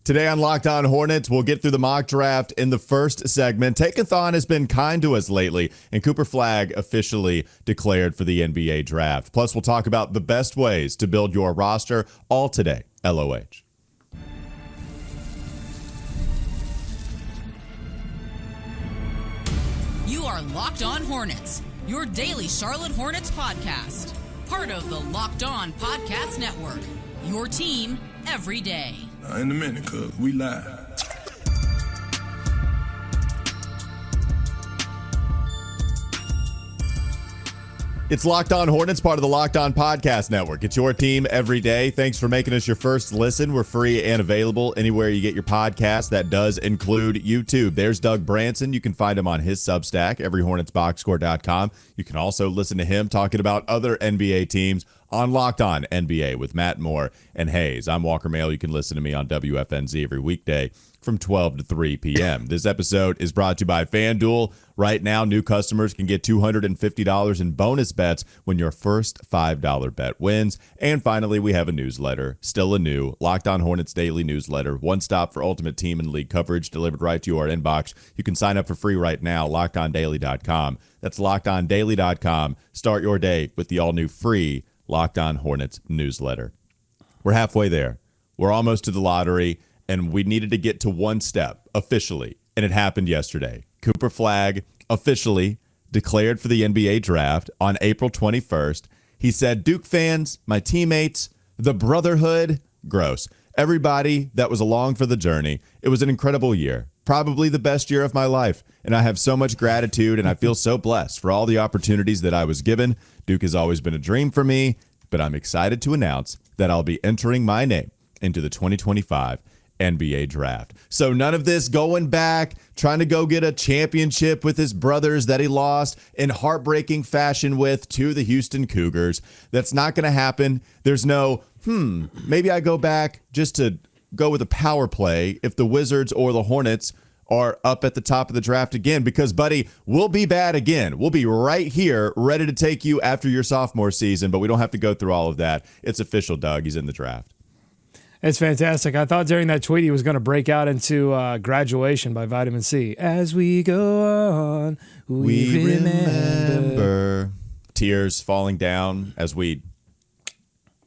Today on Locked On Hornets, we'll get through the mock draft in the first segment. Take-a-thon has been kind to us lately, and Cooper Flagg officially declared for the NBA draft. Plus, we'll talk about the best ways to build your roster, all today. LOH. You are Locked On Hornets, your daily Charlotte Hornets podcast. Part of the Locked On Podcast Network, your team every day. In a minute, cuz we live. It's Locked On Hornets, part of the Locked On Podcast Network. It's your team every day. Thanks for making us your first listen. We're free and available anywhere you get your podcast. That does include YouTube. There's Doug Branson. You can find him on his Substack, everyhornetsboxscore.com. You can also listen to him talking about other NBA teams on Locked On NBA with Matt Moore and Hayes. I'm Walker Mehl. You can listen to me on WFNZ every weekday from 12 to 3 p.m. This episode is brought to you by FanDuel. Right now, new customers can get $250 in bonus bets when your first $5 bet wins. And finally, we have a newsletter, still a new Locked On Hornets daily newsletter. One stop for ultimate team and league coverage delivered right to your inbox. You can sign up for free right now, LockedOnDaily.com. That's LockedOnDaily.com. Start your day with the all-new free Locked On Hornets newsletter. We're halfway there. We're almost to the lottery, and we needed to get to one step officially, and it happened yesterday. Cooper Flagg officially declared for the NBA draft on April 21st. He said, Duke fans, my teammates, the brotherhood, gross. Everybody that was along for the journey. It was an incredible year, probably the best year of my life, and I have so much gratitude, and I feel so blessed for all the opportunities that I was given. Duke has always been a dream for me, but I'm excited to announce that I'll be entering my name into the 2025 NBA draft. So none of this going back, trying to go get a championship with his brothers that he lost in heartbreaking fashion with to the Houston Cougars. That's not going to happen. There's no, maybe I go back just to go with a power play if the Wizards or the Hornets are up at the top of the draft again, because, buddy, we'll be bad again. We'll be right here ready to take you after your sophomore season, but we don't have to go through all of that. It's official, Doug. He's in the draft. It's fantastic. I thought during that tweet he was going to break out into Graduation by Vitamin C. As we go on, we remember. Tears falling down as we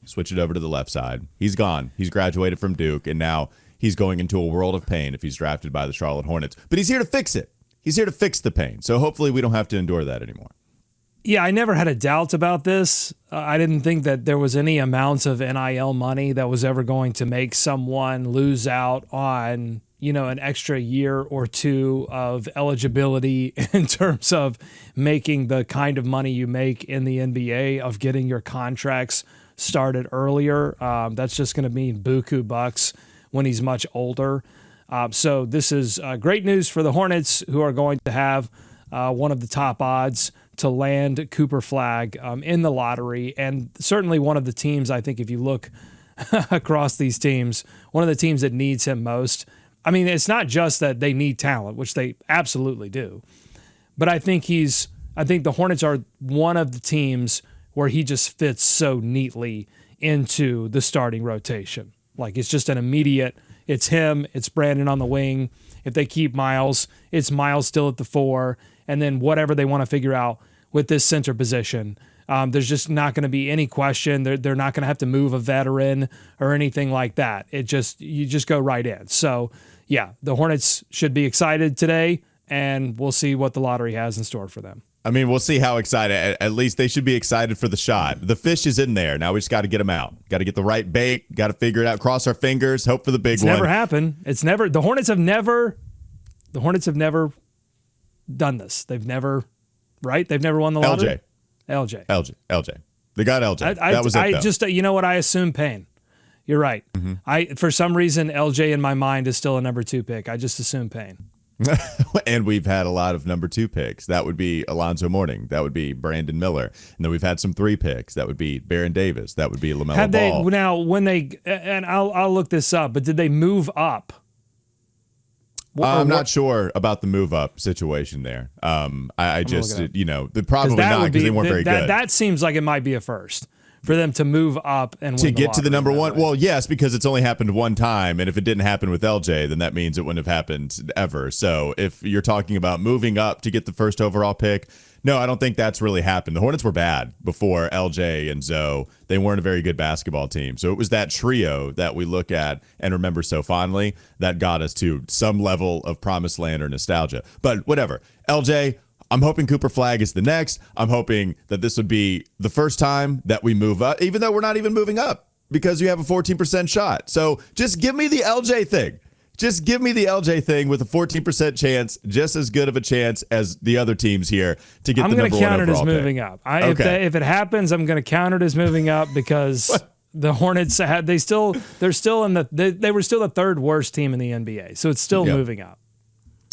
switch it over to the left side. He's gone. He's graduated from Duke, and now he's going into a world of pain if he's drafted by the Charlotte Hornets. But he's here to fix it. He's here to fix the pain. So hopefully we don't have to endure that anymore. Yeah, I never had a doubt about this. I didn't think that there was any amounts of NIL money that was ever going to make someone lose out on, an extra year or two of eligibility in terms of making the kind of money you make in the NBA, of getting your contracts started earlier. That's just going to mean buku bucks when he's much older. So this is great news for the Hornets, who are going to have one of the top odds to land Cooper Flagg in the lottery, and certainly one of the teams, I think, if you look across these teams, one of the teams that needs him most. I mean, it's not just that they need talent, which they absolutely do, but I think the Hornets are one of the teams where he just fits so neatly into the starting rotation. Like, it's just an immediate, it's him, it's Brandon on the wing. If they keep Miles, it's Miles still at the 4, and then whatever they want to figure out with this center position. There's just not going to be any question. They're not going to have to move a veteran or anything like that. You just go right in. So, yeah, the Hornets should be excited today, and we'll see what the lottery has in store for them. I mean, we'll see how excited. At least they should be excited for the shot. The fish is in there. Now we just got to get him out. Got to get the right bait. Got to figure it out. Cross our fingers. Hope for the big one. It's never happened. The Hornets have never done this. They've never won the lottery. LJ. They got LJ. That was it, though. You know what? I assume Payne. You're right. Mm-hmm. For some reason, LJ in my mind is still a number 2 pick. I just assume Payne. And we've had a lot of number 2 picks. That would be Alonzo Mourning. That would be Brandon Miller. And then we've had some 3 picks. That would be Baron Davis. That would be LaMelo Ball. Now, when I'll look this up, but did they move up? I'm not sure about the move up situation there. Probably not, because they weren't very good. That seems like it might be a first for them to move up and to win get to the number one. Way. Well, yes, because it's only happened one time, and if it didn't happen with LJ, then that means it wouldn't have happened ever. So if you're talking about moving up to get the first overall pick, no, I don't think that's really happened. The Hornets were bad before LJ and Zoe. They weren't a very good basketball team. So it was that trio that we look at and remember so fondly that got us to some level of promised land or nostalgia. But whatever. LJ, I'm hoping Cooper Flagg is the next. I'm hoping that this would be the first time that we move up, even though we're not even moving up because you have a 14% shot. So just give me the LJ thing. Just give me the LJ thing with a 14% chance, just as good of a chance as the other teams here to get the number one overall pick. I'm going to count it as moving up. If it happens, I'm going to count it as moving up because the Hornets they were still the third worst team in the NBA. So it's still moving up.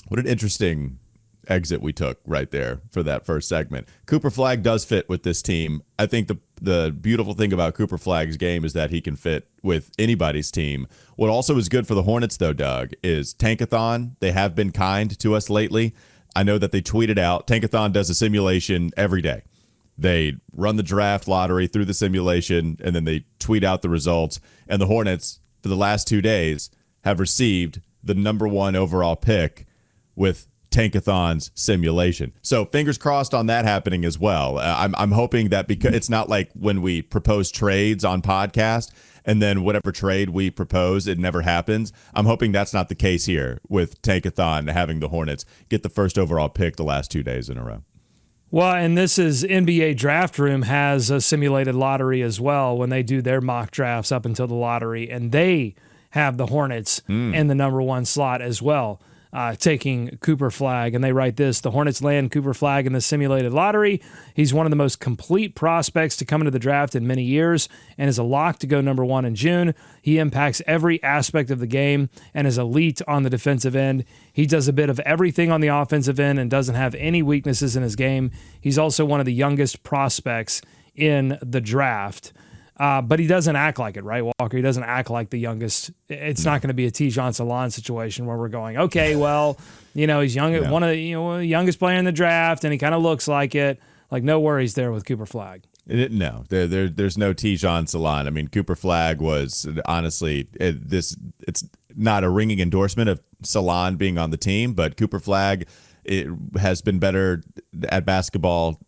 What an interesting exit we took right there for that first segment. Cooper Flagg does fit with this team. I think the beautiful thing about Cooper Flagg's game is that he can fit with anybody's team. What also is good for the Hornets, though, Doug, is Tankathon. They have been kind to us lately. I know that they tweeted out, Tankathon does a simulation every day. They run the draft lottery through the simulation, and then they tweet out the results. And the Hornets, for the last 2 days, have received the number one overall pick with Tankathon's simulation. So fingers crossed on that happening as well. I'm hoping that because it's not like when we propose trades on podcast and then whatever trade we propose, it never happens. I'm hoping that's not the case here with Tankathon having the Hornets get the first overall pick the last 2 days in a row. Well, and this is NBA Draft Room has a simulated lottery as well when they do their mock drafts up until the lottery, and they have the Hornets in the number one slot as well. Taking Cooper Flagg, and they write this: the Hornets land Cooper Flagg in the simulated lottery. He's one of the most complete prospects to come into the draft in many years and is a lock to go number one in June. He impacts every aspect of the game and is elite on the defensive end. He does a bit of everything on the offensive end and doesn't have any weaknesses in his game. He's also one of the youngest prospects in the draft. But he doesn't act like it, right, Walker? He doesn't act like the youngest. It's not going to be a Tijan Salon situation where we're going, okay, well, he's young, one of the youngest player in the draft, and he kind of looks like it. Like, no worries there with Cooper Flagg. No, there's no Tijan Salon. I mean, Cooper Flagg was honestly it's not a ringing endorsement of Salon being on the team, but Cooper Flagg has been better at basketball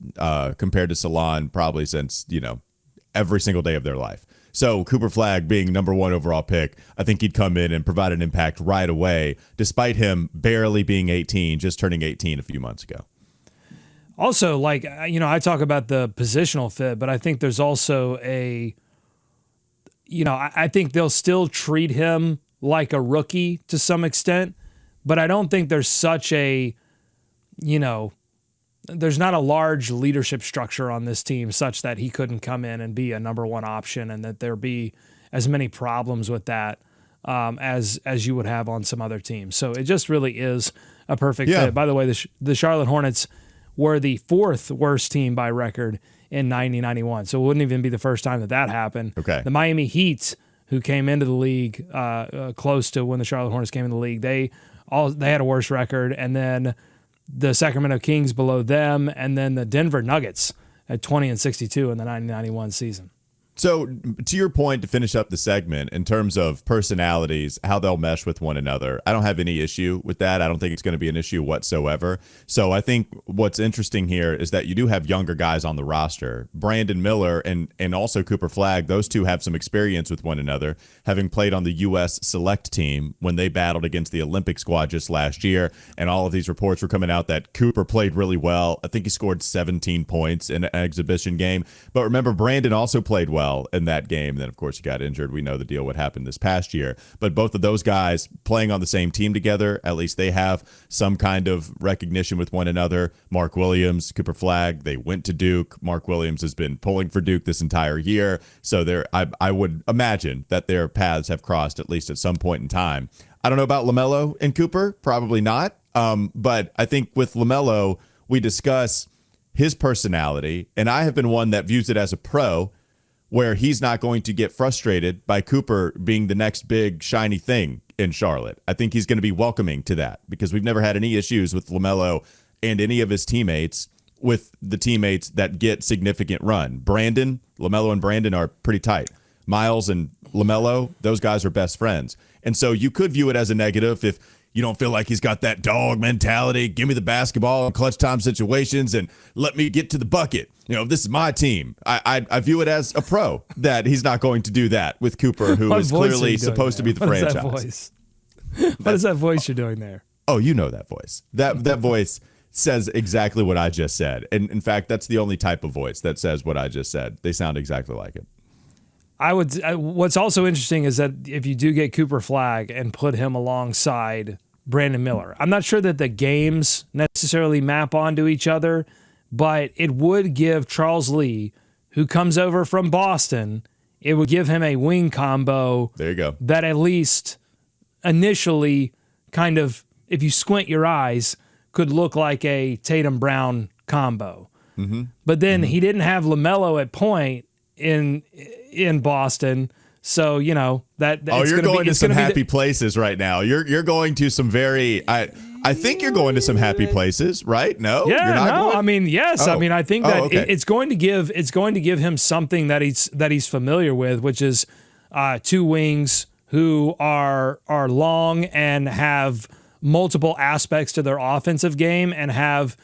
compared to Salon probably since every single day of their life. So Cooper Flagg being number one overall pick, I think he'd come in and provide an impact right away, despite him barely being 18, just turning 18 a few months ago. Also, I talk about the positional fit, but I think there's also I think they'll still treat him like a rookie to some extent, but I don't think there's such a, there's not a large leadership structure on this team such that he couldn't come in and be a number one option and that there be as many problems with that as you would have on some other teams. So it just really is a perfect fit. By the way, the Charlotte Hornets were the fourth worst team by record in 90-91. So it wouldn't even be the first time that happened. Okay. The Miami Heat, who came into the league close to when the Charlotte Hornets came in the league, they had a worse record, and then the Sacramento Kings below them, and then the Denver Nuggets at 20-62 in the 90-91 season. So to your point, to finish up the segment, in terms of personalities, how they'll mesh with one another, I don't have any issue with that. I don't think it's going to be an issue whatsoever. So I think what's interesting here is that you do have younger guys on the roster. Brandon Miller and also Cooper Flagg, those two have some experience with one another, having played on the U.S. select team when they battled against the Olympic squad just last year. And all of these reports were coming out that Cooper played really well. I think he scored 17 points in an exhibition game. But remember, Brandon also played well in that game. Then, of course, he got injured. We know the deal what happened this past year. But both of those guys playing on the same team together, at least they have some kind of recognition with one another. Mark Williams, Cooper Flagg, they went to Duke. Mark Williams has been pulling for Duke this entire year. So I would imagine that their paths have crossed at least at some point in time. I don't know about LaMelo and Cooper. Probably not. But I think with LaMelo, we discuss his personality, and I have been one that views it as a pro, where he's not going to get frustrated by Cooper being the next big shiny thing in Charlotte. I think he's going to be welcoming to that because we've never had any issues with LaMelo and any of his teammates with the teammates that get significant run. LaMelo and Brandon are pretty tight. Miles and LaMelo, those guys are best friends. And so you could view it as a negative if you don't feel like he's got that dog mentality. Give me the basketball in clutch time situations and let me get to the bucket. This is my team. I view it as a pro that he's not going to do that with Cooper, who is clearly supposed to be the franchise. What is that voice you're doing there? Oh, you know that voice. That voice says exactly what I just said. And in fact, that's the only type of voice that says what I just said. They sound exactly like it. What's also interesting is that if you do get Cooper Flagg and put him alongside Brandon Miller, I'm not sure that the games necessarily map onto each other, but it would give Charles Lee, who comes over from Boston, it would give him a wing combo. There you go. That at least initially kind of, if you squint your eyes, could look like a Tatum Brown combo. Mm-hmm. But then he didn't have LaMelo at point in Boston, so that. You're going to some happy places right now. You're going to some very. I think you're going to some happy places, right? No, yeah, you're not going? I mean, yes. I mean, I think that okay. it's going to give him something that he's familiar with, which is two wings who are long and have multiple aspects to their offensive game and have,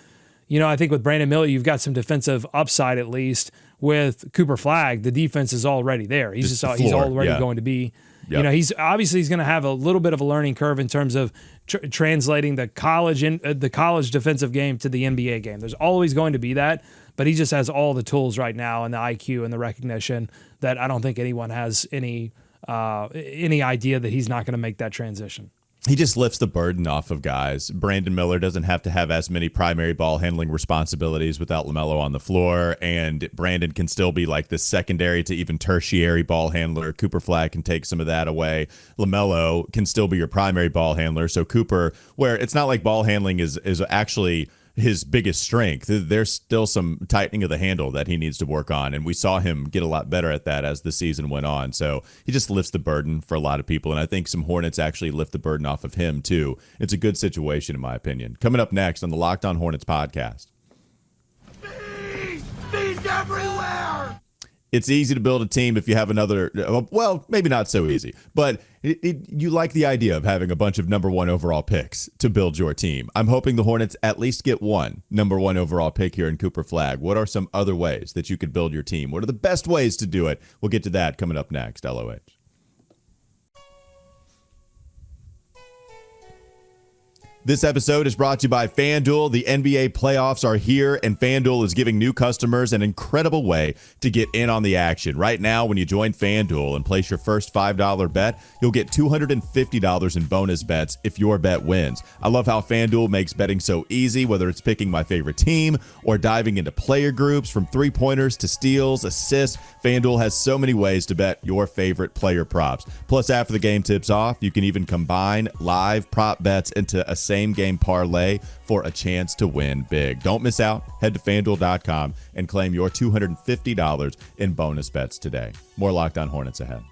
I think with Brandon Miller, you've got some defensive upside at least. With Cooper Flagg, the defense is already there. He's already going to be, he's going to have a little bit of a learning curve in terms of translating the college defensive game to the NBA game. There's always going to be that, but he just has all the tools right now and the IQ and the recognition that I don't think anyone has any idea that he's not going to make that transition. He just lifts the burden off of guys. Brandon Miller doesn't have to have as many primary ball handling responsibilities without LaMelo on the floor, and Brandon can still be like the secondary to even tertiary ball handler. Cooper Flagg can take some of that away. LaMelo can still be your primary ball handler. So Cooper, where it's not like ball handling is actually his biggest strength, there's still some tightening of the handle that he needs to work on, and we saw him get a lot better at that as the season went on. So he just lifts the burden for a lot of people, and I think some Hornets actually lift the burden off of him too. It's a good situation in my opinion. Coming up next on the Locked On Hornets podcast. Bees everywhere! It's easy to build a team if you have another, well, maybe not so easy, but you like the idea of having a bunch of number one overall picks to build your team. I'm hoping the Hornets at least get one number one overall pick here in Cooper Flagg. What are some other ways that you could build your team? What are the best ways to do it? We'll get to that coming up next, LOH. This episode is brought to you by FanDuel. The NBA playoffs are here, and FanDuel is giving new customers an incredible way to get in on the action. Right now, when you join FanDuel and place your first $5 bet, you'll get $250 in bonus bets if your bet wins. I love how FanDuel makes betting so easy, whether it's picking my favorite team or diving into player groups, from three-pointers to steals, assists. FanDuel has so many ways to bet your favorite player props. Plus, after the game tips off, you can even combine live prop bets into a same-game parlay for a chance to win big. Don't miss out. Head to FanDuel.com and claim your $250 in bonus bets today. More Locked On Hornets ahead.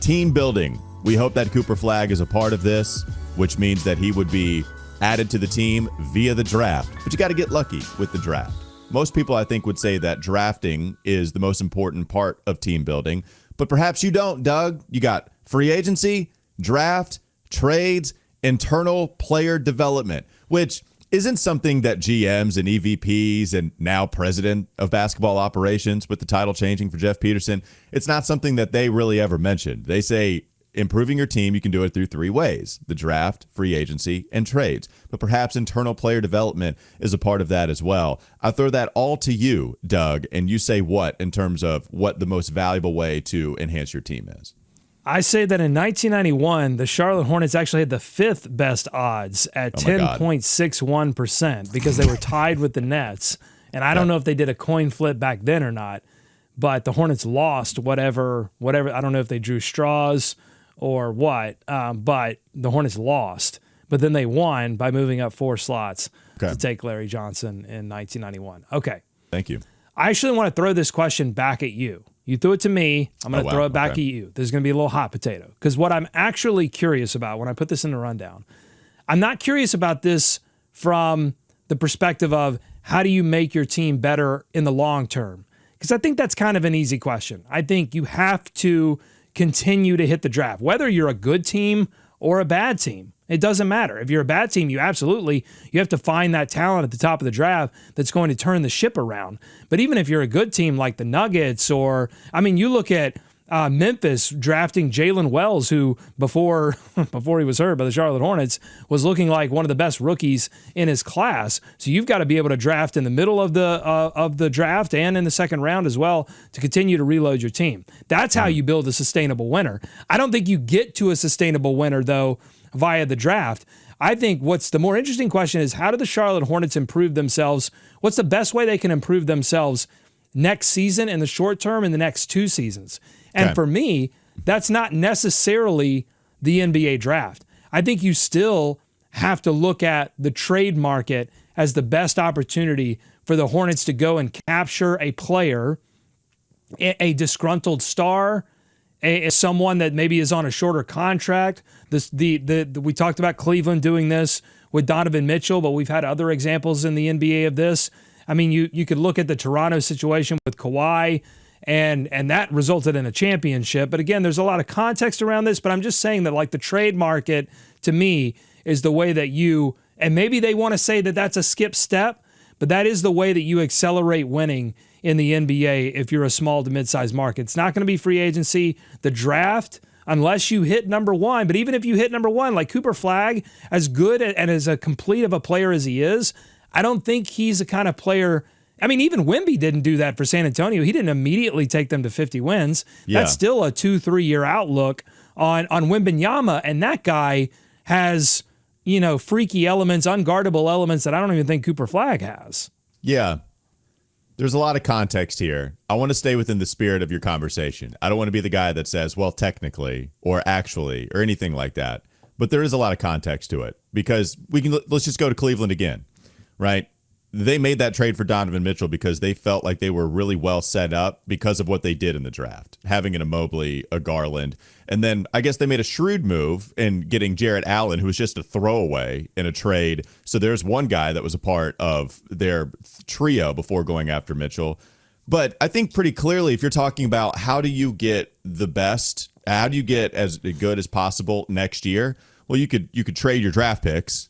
Team building. We hope that Cooper Flagg is a part of this, which means that he would be added to the team via the draft. But you got to get lucky with the draft. Most people, I think, would say that drafting is the most important part of team building. But perhaps you don't, Doug. You got free agency, draft, trades, internal player development, which isn't something that GMs and EVPs and now president of basketball operations, with the title changing for Jeff Peterson, it's not something that they really ever mentioned. They say improving your team, you can do it through three ways: the draft, free agency, and trades. But perhaps internal player development is a part of that as well. I throw that all to you, Doug, and you say what in terms of what the most valuable way to enhance your team is. I say that in 1991, the Charlotte Hornets actually had the fifth best odds at 10.61% because they were tied with the Nets. And I don't know if they did a coin flip back then or not, but the Hornets lost whatever. I don't know if they drew straws or what, but the Hornets lost. But then they won by moving up 4 slots to take Larry Johnson in 1991. Okay. Thank you. I actually want to throw this question back at you. You threw it to me. I'm going to throw it back okay. at you. This is going to be a little hot potato. Because what I'm actually curious about when I put this in the rundown, I'm not curious about this from the perspective of how do you make your team better in the long term? Because I think that's kind of an easy question. I think you have to continue to hit the draft, whether you're a good team or a bad team. It doesn't matter. If you're a bad team, you have to find that talent at the top of the draft that's going to turn the ship around. But even if you're a good team like the Nuggets or, you look at Memphis drafting Jalen Wells, who before he was hurt by the Charlotte Hornets was looking like one of the best rookies in his class. So you've got to be able to draft in the middle of the draft and in the second round as well to continue to reload your team. That's how you build a sustainable winner. I don't think you get to a sustainable winner though via the draft. I think what's the more interesting question is how do the Charlotte Hornets improve themselves? What's the best way they can improve themselves next season in the short term in the next 2 seasons? And for me, that's not necessarily the NBA draft. I think you still have to look at the trade market as the best opportunity for the Hornets to go and capture a player, a disgruntled star, someone that maybe is on a shorter contract. We talked about Cleveland doing this with Donovan Mitchell, but we've had other examples in the NBA of this. You could look at the Toronto situation with Kawhi, and that resulted in a championship. But again, there's a lot of context around this, but I'm just saying that like the trade market to me is the way that and maybe they want to say that that's a skip step, but that is the way that you accelerate winning in the NBA if you're a small to mid-sized market. It's not going to be free agency. The draft, unless you hit number 1, but even if you hit number 1, like Cooper Flagg, as good and as a complete of a player as he is, I don't think he's the kind of player. Even Wemby didn't do that for San Antonio. He didn't immediately take them to 50 wins. Yeah. That's still a 2-3 year outlook on Wembanyama, and that guy has, freaky elements, unguardable elements that I don't even think Cooper Flagg has. Yeah. There's a lot of context here. I want to stay within the spirit of your conversation. I don't want to be the guy that says, well, technically or actually or anything like that. But there is a lot of context to it because let's just go to Cleveland again, right? They made that trade for Donovan Mitchell because they felt like they were really well set up because of what they did in the draft, having a Mobley, a Garland. And then I guess they made a shrewd move in getting Jarrett Allen, who was just a throwaway in a trade. So there's one guy that was a part of their trio before going after Mitchell. But I think pretty clearly, if you're talking about how do you get the best, how do you get as good as possible next year? Well, you could trade your draft picks.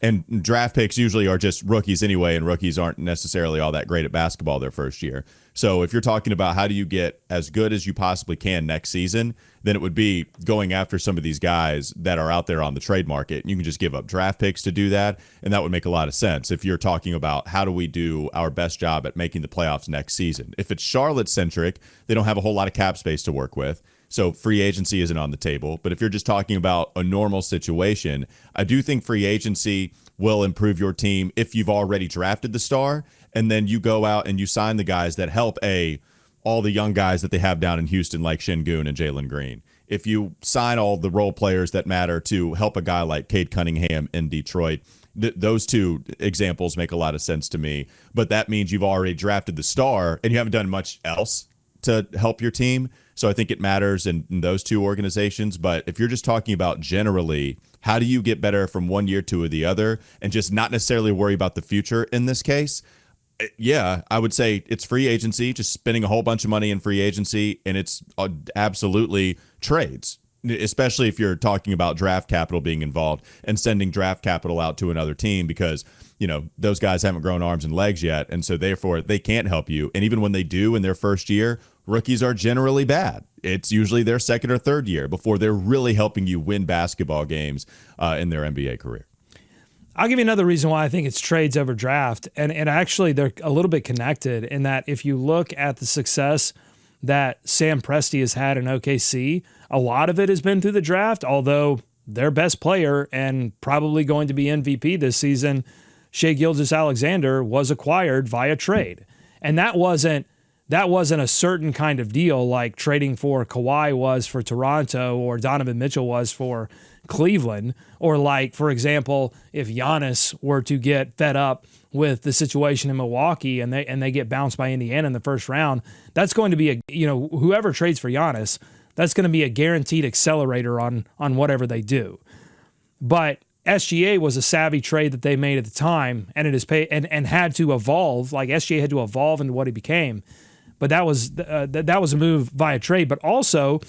And draft picks usually are just rookies anyway, and rookies aren't necessarily all that great at basketball their first year. So if you're talking about how do you get as good as you possibly can next season, then it would be going after some of these guys that are out there on the trade market. You can just give up draft picks to do that, and that would make a lot of sense if you're talking about how do we do our best job at making the playoffs next season. If it's Charlotte-centric, they don't have a whole lot of cap space to work with. So free agency isn't on the table. But if you're just talking about a normal situation, I do think free agency will improve your team if you've already drafted the star, and then you go out and you sign the guys that help all the young guys that they have down in Houston like Şengün and Jalen Green. If you sign all the role players that matter to help a guy like Cade Cunningham in Detroit, those two examples make a lot of sense to me. But that means you've already drafted the star and you haven't done much else to help your team. So I think it matters in those two organizations. But if you're just talking about generally, how do you get better from one year to the other and just not necessarily worry about the future in this case? Yeah, I would say it's free agency, just spending a whole bunch of money in free agency, and it's absolutely trades, especially if you're talking about draft capital being involved and sending draft capital out to another team because, those guys haven't grown arms and legs yet, and so therefore they can't help you. And even when they do in their first year, rookies are generally bad. It's usually their second or third year before they're really helping you win basketball games in their NBA career. I'll give you another reason why I think it's trades over draft. And actually, they're a little bit connected in that if you look at the success that Sam Presti has had in OKC, a lot of it has been through the draft, although their best player and probably going to be MVP this season, Shai Gilgeous-Alexander, was acquired via trade. And that wasn't that wasn't a certain kind of deal like trading for Kawhi was for Toronto or Donovan Mitchell was for Cleveland, or like, for example, if Giannis were to get fed up with the situation in Milwaukee and they get bounced by Indiana in the first round, that's going to be whoever trades for Giannis, that's going to be a guaranteed accelerator on whatever they do. But SGA was a savvy trade that they made at the time, and it is and had to evolve. Like SGA had to evolve into what he became. But that was a move via trade. But also,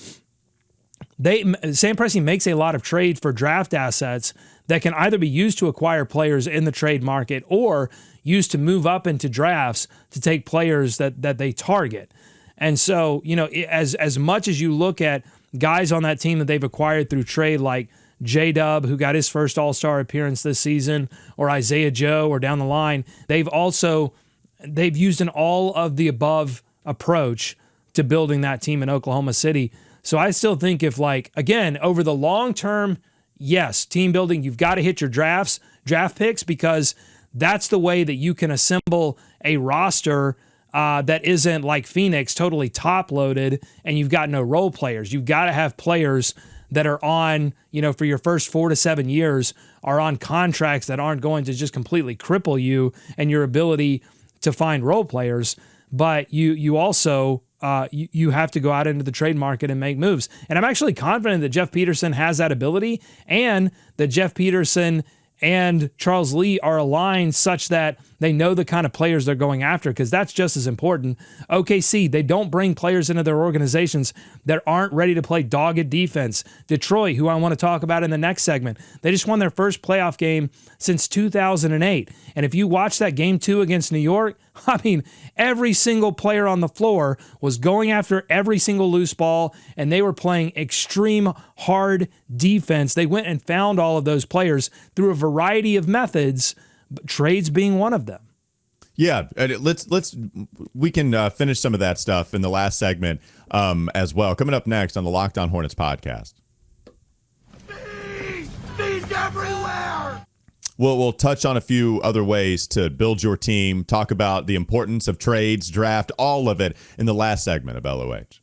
Sam Presti makes a lot of trades for draft assets that can either be used to acquire players in the trade market or used to move up into drafts to take players that they target. And so, as much as you look at guys on that team that they've acquired through trade, like J-Dub, who got his first All-Star appearance this season, or Isaiah Joe, or down the line, they've used an all-of-the-above approach to building that team in Oklahoma City. So I still think again, over the long term, yes, team building, you've got to hit your draft picks, because that's the way that you can assemble a roster that isn't like Phoenix, totally top-loaded, and you've got no role players. You've got to have players that are on, for your first 4 to 7 years, are on contracts that aren't going to just completely cripple you and your ability to find role players. But you also you have to go out into the trade market and make moves. And I'm actually confident that Jeff Peterson has that ability, and that Jeff Peterson and Charles Lee are aligned such that they know the kind of players they're going after, because that's just as important. OKC, they don't bring players into their organizations that aren't ready to play dogged defense. Detroit, who I want to talk about in the next segment, they just won their first playoff game since 2008. And if you watch that game 2 against New York, I mean, every single player on the floor was going after every single loose ball, and they were playing extreme hard defense. They went and found all of those players through a variety of methods, trades being one of them. Yeah, we can finish some of that stuff in the last segment as well. Coming up next on the Locked On Hornets podcast. Bees everywhere! We'll touch on a few other ways to build your team, talk about the importance of trades, draft, all of it in the last segment of LOH.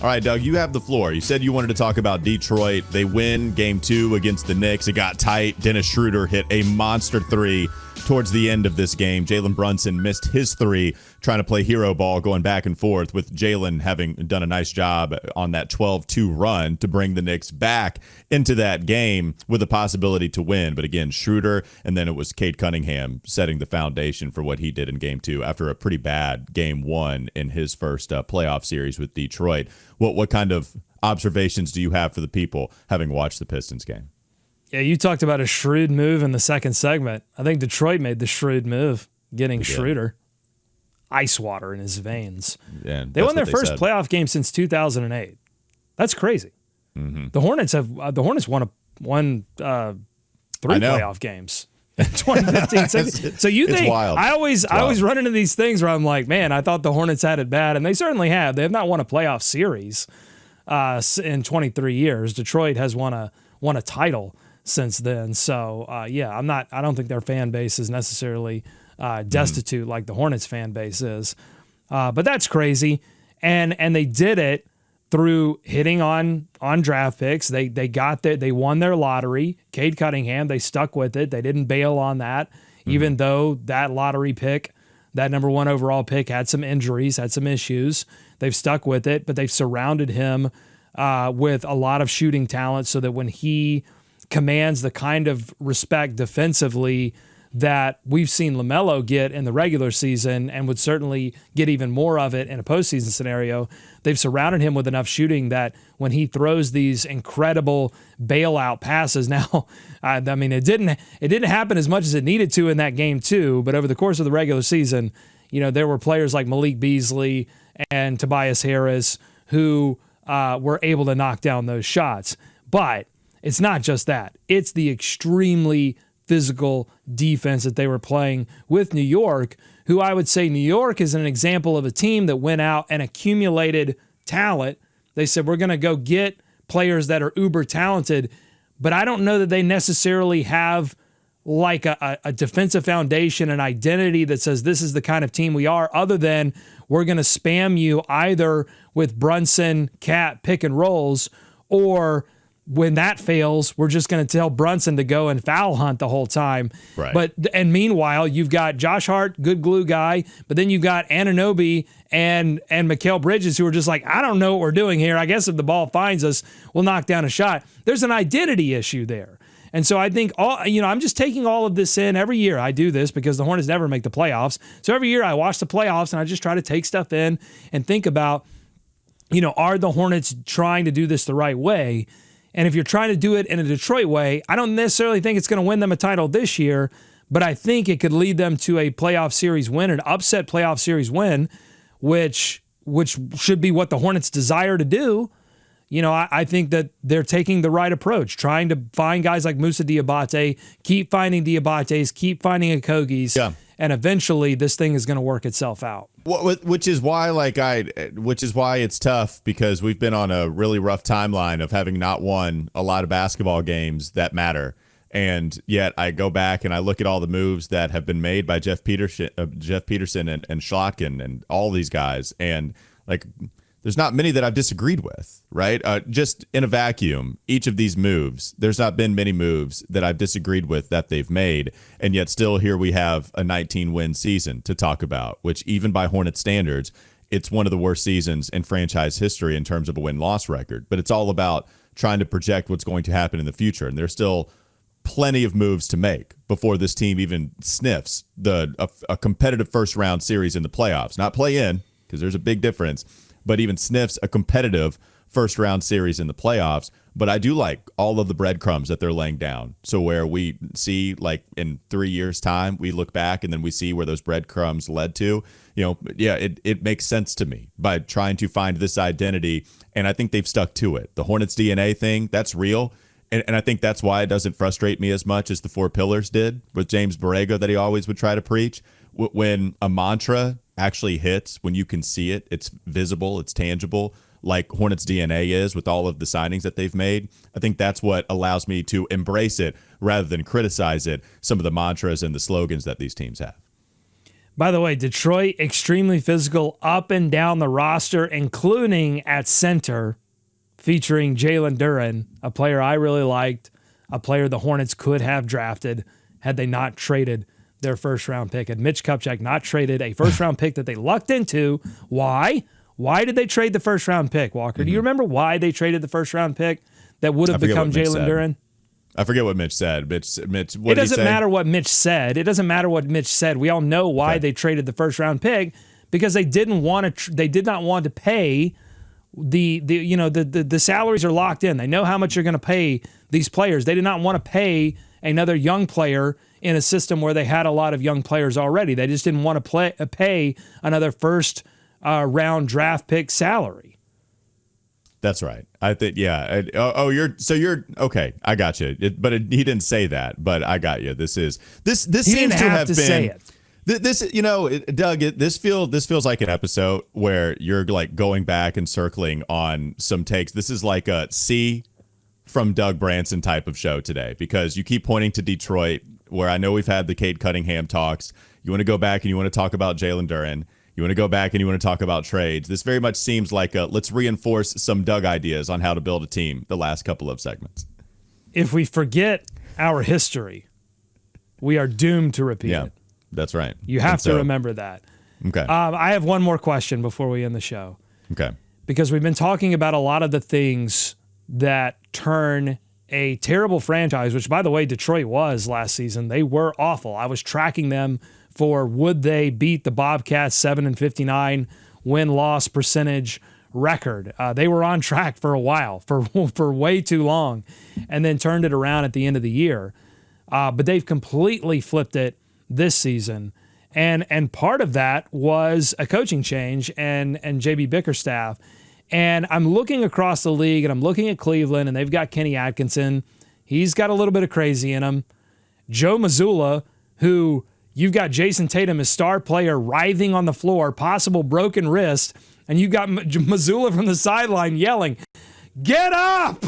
All right, Doug, you have the floor. You said you wanted to talk about Detroit. They win game 2 against the Knicks. It got tight. Dennis Schroeder hit a monster 3 towards the end of this game. Jalen Brunson missed his 3, trying to play hero ball, going back and forth, with Jalen having done a nice job on that 12-2 run to bring the Knicks back into that game with a possibility to win. But again, Schroeder, and then it was Cade Cunningham setting the foundation for what he did in game 2 after a pretty bad game 1 in his first playoff series with Detroit. What kind of observations do you have for the people having watched the Pistons game? Yeah, you talked about a shrewd move in the second segment. I think Detroit made the shrewd move, getting Schroeder. Ice water in his veins. Yeah, they won their first playoff game since 2008. That's crazy. Mm-hmm. The Hornets won 3 playoff games in 2015. So you think wild. I always run into these things where I'm like, man, I thought the Hornets had it bad, and they certainly have. They have not won a playoff series in 23 years. Detroit has won a title since then. So I don't think their fan base is necessarily destitute like the Hornets fan base is. But that's crazy. And they did it through hitting on draft picks. They won their lottery. Cade Cunningham, they stuck with it. They didn't bail on that, even though that lottery pick, that number 1 overall pick, had some injuries, had some issues. They've stuck with it, but they've surrounded him with a lot of shooting talent so that when he commands the kind of respect defensively that we've seen LaMelo get in the regular season, and would certainly get even more of it in a postseason scenario, they've surrounded him with enough shooting that when he throws these incredible bailout passes, now, I mean, it didn't happen as much as it needed to in that game 2, but over the course of the regular season, there were players like Malik Beasley and Tobias Harris who were able to knock down those shots. But it's not just that. It's the extremely physical defense that they were playing with New York, who I would say New York is an example of a team that went out and accumulated talent. They said, we're going to go get players that are uber talented, but I don't know that they necessarily have like a defensive foundation, an identity that says this is the kind of team we are, other than we're going to spam you either with Brunson, Cat, pick and rolls, or when that fails, we're just going to tell Brunson to go and foul hunt the whole time. Right. And meanwhile, you've got Josh Hart, good glue guy, but then you've got Anunoby and Mikal Bridges who are just like, I don't know what we're doing here. I guess if the ball finds us, we'll knock down a shot. There's an identity issue there. And so I think I'm just taking all of this in every year. I do this because the Hornets never make the playoffs. So every year I watch the playoffs and I just try to take stuff in and think about, are the Hornets trying to do this the right way? And if you're trying to do it in a Detroit way, I don't necessarily think it's going to win them a title this year, but I think it could lead them to a playoff series win, an upset playoff series win, which should be what the Hornets desire to do. I think that they're taking the right approach, trying to find guys like Moussa Diabate, keep finding Diabates, keep finding Okogis, and eventually this thing is going to work itself out. Which is why it's tough, because we've been on a really rough timeline of having not won a lot of basketball games that matter. And yet I go back and I look at all the moves that have been made by Jeff Peterson and Schlotkin and all these guys. And there's not many that I've disagreed with, right? Just in a vacuum, each of these moves, there's not been many moves that I've disagreed with that they've made. And yet still here we have a 19-win season to talk about, which even by Hornet standards, it's one of the worst seasons in franchise history in terms of a win-loss record. But it's all about trying to project what's going to happen in the future. And there's still plenty of moves to make before this team even sniffs a competitive first-round series in the playoffs. Not play in, because there's a big difference, but even sniffs a competitive first-round series in the playoffs. But I do like all of the breadcrumbs that they're laying down. So where we see, in 3 years' time, we look back and then we see where those breadcrumbs led to, it makes sense to me by trying to find this identity. And I think they've stuck to it. The Hornets DNA thing, that's real. And I think that's why it doesn't frustrate me as much as the Four Pillars did with James Borrego that he always would try to preach. When a mantra actually hits, when you can see it, it's visible, it's tangible, like Hornets DNA is with all of the signings that they've made. I think that's what allows me to embrace it rather than criticize it, some of the mantras and the slogans that these teams have. By the way, Detroit, extremely physical up and down the roster, including at center, featuring Jalen Duren, a player I really liked, a player the Hornets could have drafted had they not traded their first-round pick. Had Mitch Kupchak not traded a first-round pick that they lucked into. Why? Why did they trade the first-round pick, Walker? Do you remember why they traded the first-round pick that would have become Jalen Duren? I forget what Mitch said. Mitch, what it doesn't matter what Mitch said. It doesn't matter what Mitch said. We all know why they traded the first-round pick, because they did not want to pay the salaries are locked in. They know how much you're going to pay these players. They did not want to pay another young player in a system where they had a lot of young players already. They just didn't want to pay another first round draft pick salary. That's right. I think, yeah. You're okay. I got you. He didn't say that, but I got you. This seems to have been. Say it. This, Doug, this feels like an episode where you're going back and circling on some takes. This is like a C from Doug Branson type of show today, because you keep pointing to Detroit, where I know we've had the Cade Cunningham talks. You want to go back and you want to talk about Jalen Duren. You want to go back and you want to talk about trades. This very much seems like let's reinforce some Doug ideas on how to build a team the last couple of segments. If we forget our history, we are doomed to repeat it. That's right. You have to remember that. Okay. I have one more question before we end the show. Okay. Because we've been talking about a lot of the things that turn a terrible franchise, which, by the way, Detroit was last season. They were awful. I was tracking them for would they beat the Bobcats 7-59 win-loss percentage record. They were on track for a while, for way too long, and then turned it around at the end of the year. But they've completely flipped it this season. And part of that was a coaching change and JB Bickerstaff. And I'm looking across the league, and I'm looking at Cleveland, and they've got Kenny Atkinson. He's got a little bit of crazy in him. Joe Mazzulla, who you've got Jason Tatum, his star player, writhing on the floor, possible broken wrist, and you got Mazzulla from the sideline yelling, "Get up!"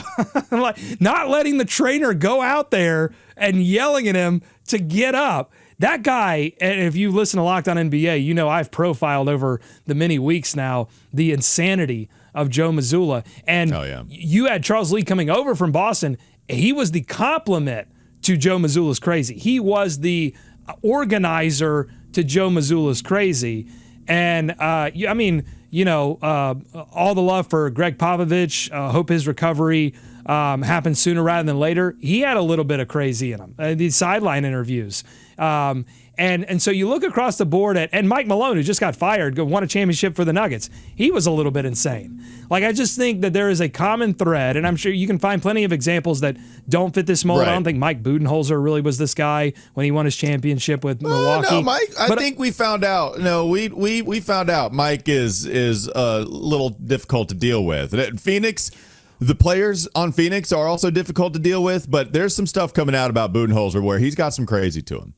Like, not letting the trainer go out there and yelling at him to get up. That guy, and if you listen to Locked On NBA, you know I've profiled over the many weeks now the insanity of Joe Mazzulla. And you had Charles Lee coming over from Boston. He was the complement to Joe Mazzulla's crazy. He was the organizer to Joe Mazzulla's crazy. And, all the love for Greg Popovich. Hope his recovery happens sooner rather than later. He had a little bit of crazy in him. These sideline interviews. And so you look across the board and Mike Malone, who just got fired, won a championship for the Nuggets. He was a little bit insane. Like, I just think that there is a common thread, and I'm sure you can find plenty of examples that don't fit this mold. Right. I don't think Mike Budenholzer really was this guy when he won his championship with Milwaukee. No, Mike. I think we found out. No, we found out Mike is a little difficult to deal with. At Phoenix, the players on Phoenix are also difficult to deal with, but there's some stuff coming out about Budenholzer where he's got some crazy to him.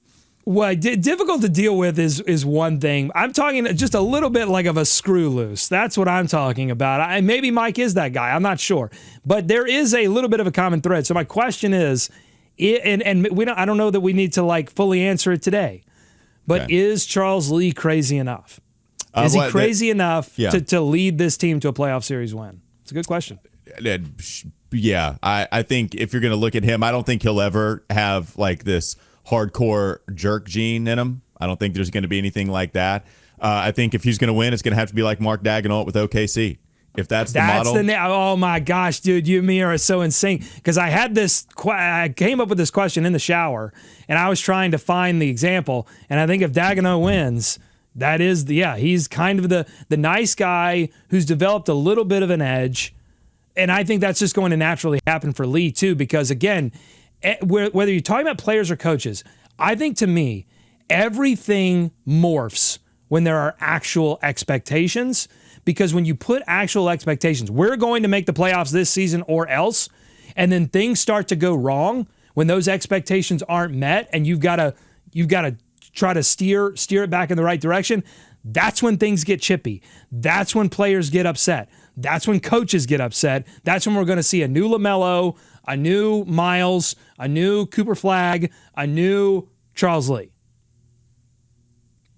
Well, difficult to deal with is one thing. I'm talking just a little bit like of a screw loose. That's what I'm talking about. Maybe Mike is that guy. I'm not sure. But there is a little bit of a common thread. So my question is, I don't know that we need to like fully answer it today, but Is Charles Lee crazy enough? Is he crazy enough to lead this team to a playoff series win? It's a good question. Yeah, I think if you're going to look at him, I don't think he'll ever have like this hardcore jerk gene in him. I don't think there's going to be anything like that. I think if he's going to win, it's going to have to be like Mark Daigneault with OKC. If that's the model. Oh my gosh, dude, you and me are so insane. Because I came up with this question in the shower, and I was trying to find the example. And I think if Daigneault wins, that is he's kind of the nice guy who's developed a little bit of an edge. And I think that's just going to naturally happen for Lee too, because again, whether you're talking about players or coaches, I think to me, everything morphs when there are actual expectations, because when you put actual expectations, we're going to make the playoffs this season or else, and then things start to go wrong when those expectations aren't met, and you've got to try to steer it back in the right direction. That's when things get chippy. That's when players get upset. That's when coaches get upset. That's when we're going to see a new LaMelo, a new Miles, a new Cooper Flagg, a new Charles Lee.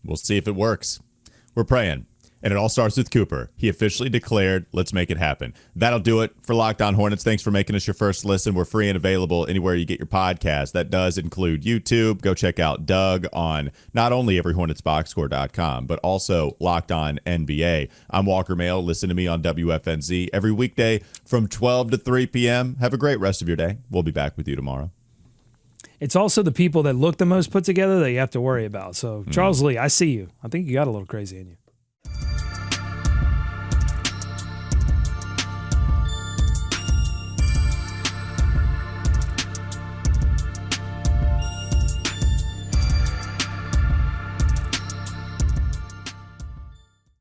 We'll see if it works. We're praying. And it all starts with Cooper. He officially declared, let's make it happen. That'll do it for Locked On Hornets. Thanks for making us your first listen. We're free and available anywhere you get your podcast. That does include YouTube. Go check out Doug on not only everyhornetsboxscore.com, but also Locked On NBA. I'm Walker Mehl. Listen to me on WFNZ every weekday from 12 to 3 p.m. Have a great rest of your day. We'll be back with you tomorrow. It's also the people that look the most put together that you have to worry about. So, Charles Lee, I see you. I think you got a little crazy in you.